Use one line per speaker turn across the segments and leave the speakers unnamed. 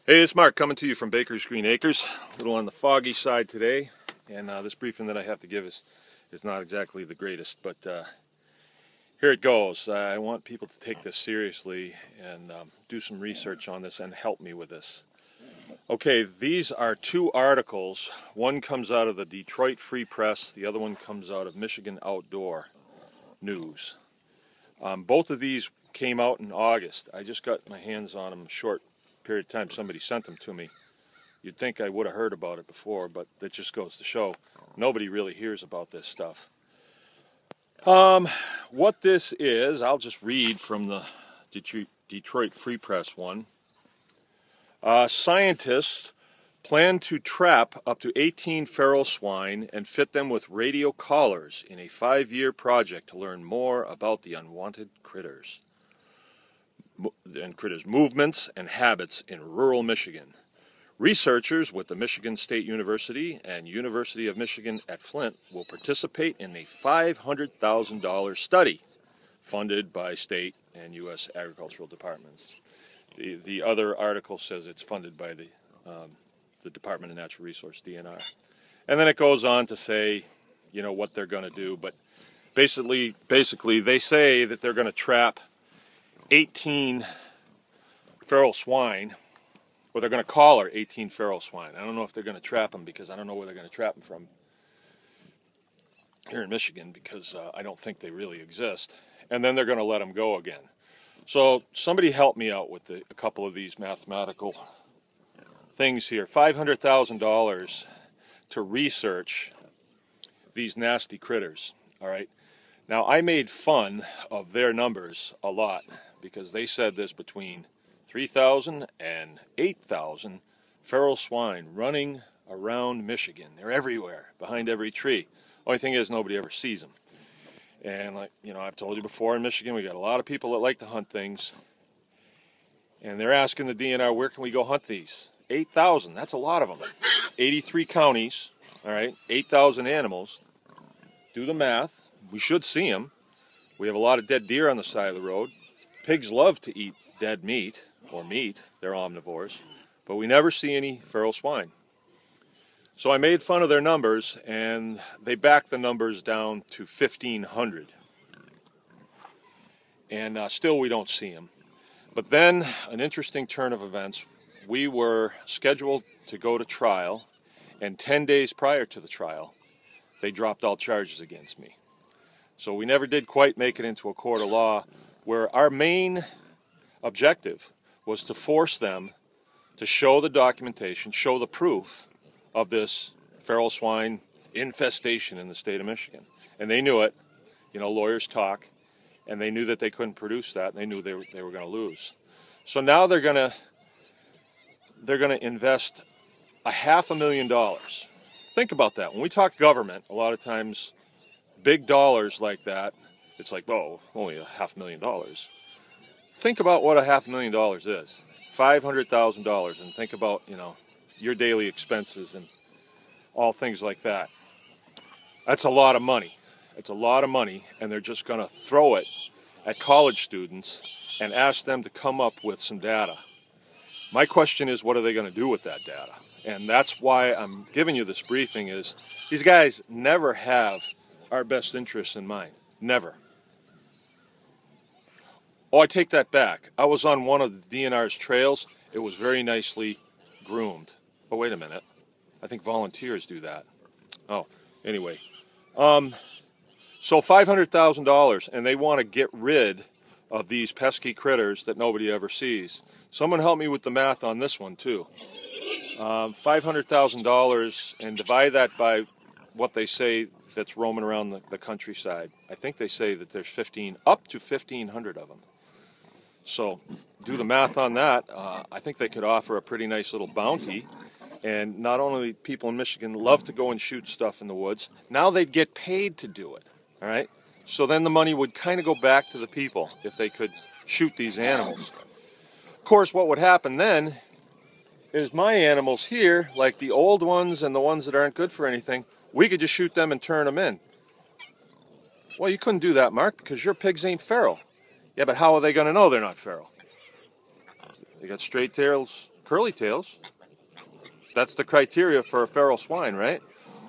Hey, it's Mark coming to you from Baker's Green Acres. A little on the foggy side today, and this briefing that I have to give is not exactly the greatest, but here it goes. I want people to take this seriously and do some research on this and help me with this. Okay, these are two articles. One comes out of the Detroit Free Press, the other one comes out of Michigan Outdoor News. Both of these came out in August. I just got my hands on them short period of time. Somebody sent them to me. You'd think I would have heard about it before, but it just goes to show nobody really hears about this stuff. What this is, I'll just read from the Detroit Free Press one. Scientists plan to trap up to 18 feral swine and fit them with radio collars in a 5-year project to learn more about the unwanted critters. Movements and habits in rural Michigan. Researchers with the Michigan State University and University of Michigan at Flint will participate in a $500,000 study funded by state and U.S. agricultural departments. The other article says it's funded by the Department of Natural Resources, DNR. And then it goes on to say, you know, what they're going to do. But basically, they say that they're going to trap 18 feral swine, or they're going to collar 18 feral swine. I don't know if they're going to trap them, because I don't know where they're going to trap them from here in Michigan, because I don't think they really exist. And then they're going to let them go again. So somebody help me out with a couple of these mathematical things here. $500,000 to research these nasty critters, all right? Now, I made fun of their numbers a lot, because they said there's between 3,000 and 8,000 feral swine running around Michigan. They're everywhere, behind every tree. Only thing is, nobody ever sees them. And like, you know, I've told you before, in Michigan, we got a lot of people that like to hunt things. And they're asking the DNR, where can we go hunt these? 8,000, that's a lot of them. 83 counties, all right, 8,000 animals. Do the math. We should see them. We have a lot of dead deer on the side of the road. Pigs love to eat dead meat, or meat. They're omnivores. But we never see any feral swine. So I made fun of their numbers, and they backed the numbers down to 1,500. And still we don't see them. But then, an interesting turn of events. We were scheduled to go to trial, and 10 days prior to the trial, they dropped all charges against me. So we never did quite make it into a court of law, where our main objective was to force them to show the documentation, show the proof of this feral swine infestation in the state of Michigan. And they knew it. You know, lawyers talk, and they knew that they couldn't produce that, and they knew they were going to lose. So now they're going to invest $500,000. Think about that. When we talk government, a lot of times big dollars like that, it's like, oh, only $500,000. Think about what $500,000 is. $500,000, and think about, you know, your daily expenses and all things like that. That's a lot of money. It's a lot of money, and they're just going to throw it at college students and ask them to come up with some data. My question is, what are they going to do with that data? And that's why I'm giving you this briefing, is these guys never have our best interests in mind. Never. Oh, I take that back. I was on one of the DNR's trails. It was very nicely groomed. Oh, wait a minute. I think volunteers do that. Oh, anyway. So $500,000, and they want to get rid of these pesky critters that nobody ever sees. Someone help me with the math on this one, too. $500,000, and divide that by what they say that's roaming around the countryside. I think they say that there's up to 1,500 of them. So do the math on that. I think they could offer a pretty nice little bounty. And not only people in Michigan love to go and shoot stuff in the woods, now they'd get paid to do it. All right? So then the money would kind of go back to the people if they could shoot these animals. Of course, what would happen then is my animals here, like the old ones and the ones that aren't good for anything, we could just shoot them and turn them in. Well, you couldn't do that, Mark, because your pigs ain't feral. Yeah, but how are they going to know they're not feral? They got straight tails, curly tails. That's the criteria for a feral swine, right?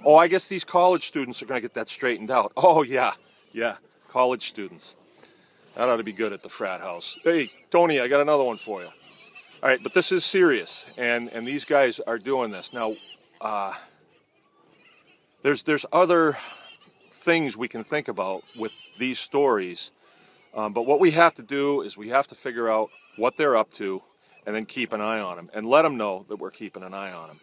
Oh, I guess these college students are going to get that straightened out. Oh, yeah, college students. That ought to be good at the frat house. Hey, Tony, I got another one for you. All right, but this is serious, and these guys are doing this. Now, there's other things we can think about with these stories, but what we have to do is we have to figure out what they're up to and then keep an eye on them and let them know that we're keeping an eye on them.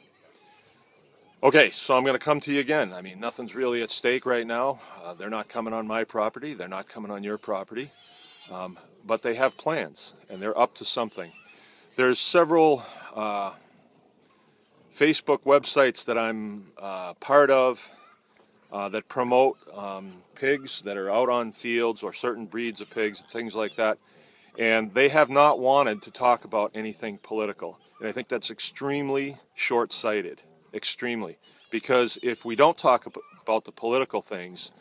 Okay, so I'm going to come to you again. I mean, nothing's really at stake right now. They're not coming on my property. They're not coming on your property. But they have plans, and they're up to something. There's several Facebook websites that I'm part of that promote pigs that are out on fields or certain breeds of pigs, things like that. And they have not wanted to talk about anything political. And I think that's extremely short-sighted. Extremely, because if we don't talk about the political things,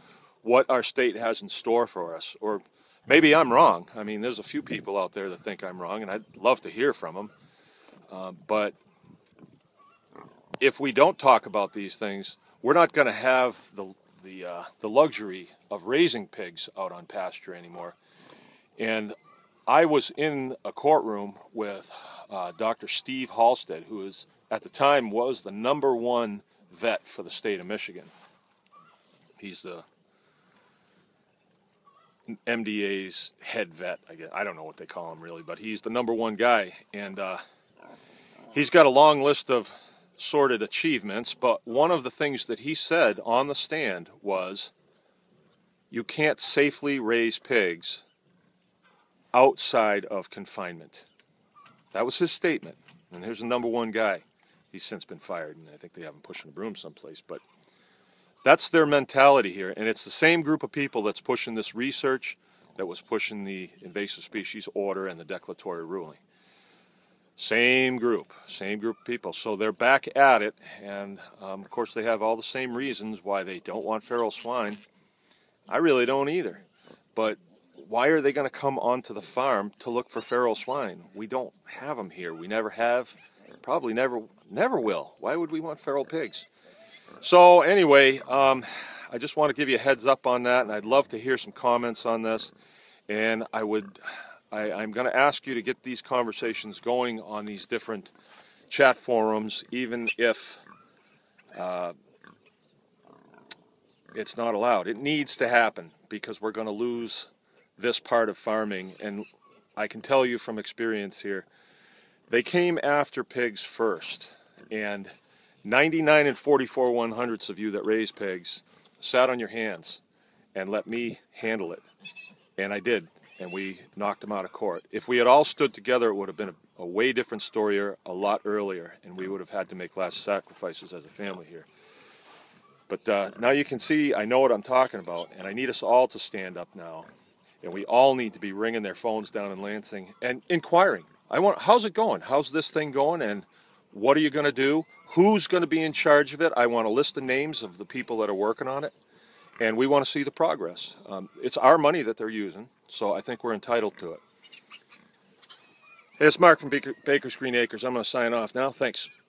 what our state has in store for us, or maybe I'm wrong. I mean, there's a few people out there that think I'm wrong, and I'd love to hear from them. But if we don't talk about these things, we're not going to have the luxury of raising pigs out on pasture anymore. And I was in a courtroom with Dr. Steve Halstead, who is at the time was the #1 vet for the state of Michigan. He's the MDA's head vet, I guess. I don't know what they call him really, but he's the #1 guy. And he's got a long list of sordid achievements, but one of the things that he said on the stand was, you can't safely raise pigs outside of confinement. That was his statement. And here's the #1 guy. He's since been fired, and I think they have him pushing a broom someplace. But that's their mentality here, and it's the same group of people that's pushing this research that was pushing the invasive species order and the declaratory ruling. Same group of people. So they're back at it, and of course they have all the same reasons why they don't want feral swine. I really don't either. But why are they going to come onto the farm to look for feral swine? We don't have them here. We never have. Probably never will. Why would we want feral pigs? So anyway, I just want to give you a heads up on that, and I'd love to hear some comments on this. And I'm going to ask you to get these conversations going on these different chat forums, even if it's not allowed. It needs to happen because we're going to lose this part of farming, and I can tell you from experience here, they came after pigs first, and 99 and 44 1/100ths of you that raise pigs sat on your hands and let me handle it, and I did, and we knocked them out of court. If we had all stood together, it would have been a way different story a lot earlier, and we would have had to make less sacrifices as a family here. But now you can see I know what I'm talking about, and I need us all to stand up now. And we all need to be ringing their phones down in Lansing and inquiring. How's it going? How's this thing going? And what are you going to do? Who's going to be in charge of it? I want a list of names of the people that are working on it. And we want to see the progress. It's our money that they're using, so I think we're entitled to it. Hey, it's Mark from Baker's Green Acres. I'm going to sign off now. Thanks.